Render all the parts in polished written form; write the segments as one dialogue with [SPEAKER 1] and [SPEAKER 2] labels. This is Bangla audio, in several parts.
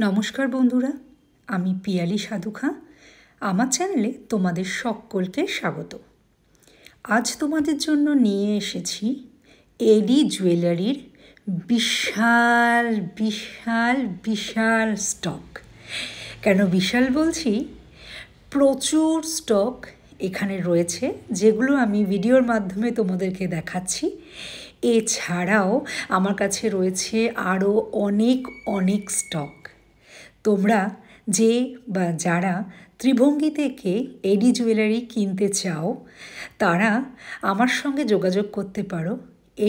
[SPEAKER 1] নমস্কার বন্ধুরা, আমি পিয়ালি সাধুখা। আমার চ্যানেলে তোমাদের সকলকে স্বাগত। আজ তোমাদের জন্য নিয়ে এসেছি এডি জুয়েলারির বিশাল বিশাল বিশাল স্টক। কেন বিশাল বলছি? প্রচুর স্টক এখানে রয়েছে, যেগুলো আমি ভিডিওর মাধ্যমে তোমাদেরকে দেখাচ্ছি। এছাড়াও আমার কাছে রয়েছে আরও অনেক অনেক স্টক। তোমরা যে বা যারা ত্রিভঙ্গি থেকে এডি জুয়েলারি কিনতে চাও, তারা আমার সঙ্গে যোগাযোগ করতে পারো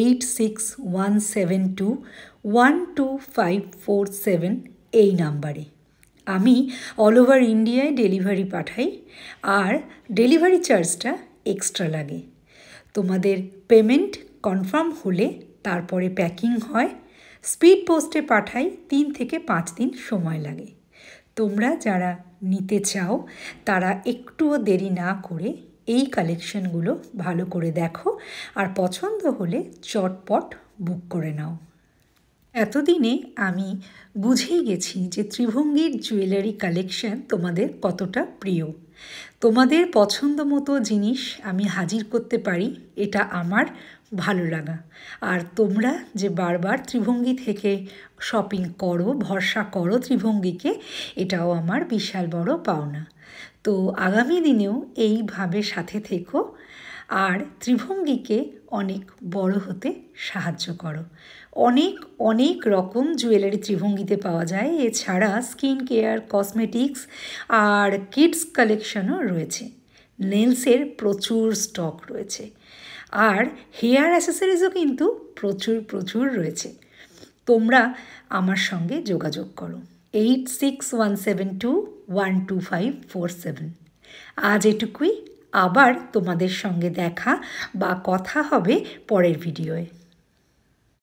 [SPEAKER 1] 8617212547 এই নাম্বারে। আমি অল ওভার ইন্ডিয়ায় ডেলিভারি পাঠাই, আর ডেলিভারি চার্জটা এক্সট্রা লাগে। তোমাদের পেমেন্ট কনফার্ম হলে তারপরে প্যাকিং হয়। স্পিড পোস্টে পাঠাই, 3 থেকে 5 দিন সময় লাগে। তোমরা যারা নিতে চাও তারা একটুও দেরি না করে এই কালেকশনগুলো ভালো করে দেখো, আর পছন্দ হলে চটপট বুক করে নাও। এতদিনে আমি বুঝেই গেছি যে ত্রিভঙ্গির জুয়েলারি কালেকশন তোমাদের কতটা প্রিয়। তোমাদের পছন্দ মতো জিনিস আমি হাজির করতে পারি, এটা আমার ভালো লাগা। আর তোমরা যে বারবার ত্রিভঙ্গি থেকে শপিং করো, ভরসা করো ত্রিভঙ্গিকে, এটাও আমার বিশাল বড় পাওনা। তো আগামী দিনেও এইভাবে সাথে থেকো, আর ত্রিভঙ্গিকে অনেক বড় হতে সাহায্য করো। অনেক অনেক রকম জুয়েলারি ত্রিভঙ্গিতে পাওয়া যায়। এছাড়া স্কিন কেয়ার, কসমেটিক্স আর কিডস কালেকশনও রয়েছে। নেলসের প্রচুর স্টক রয়েছে, আর হেয়ার অ্যাসেসরিজও কিন্তু প্রচুর প্রচুর রয়েছে। তোমরা আমার সঙ্গে যোগাযোগ করো 8617212547। আজ এটুকুই। আবার তোমাদের সঙ্গে দেখা বা কথা হবে পরের ভিডিওয়ে।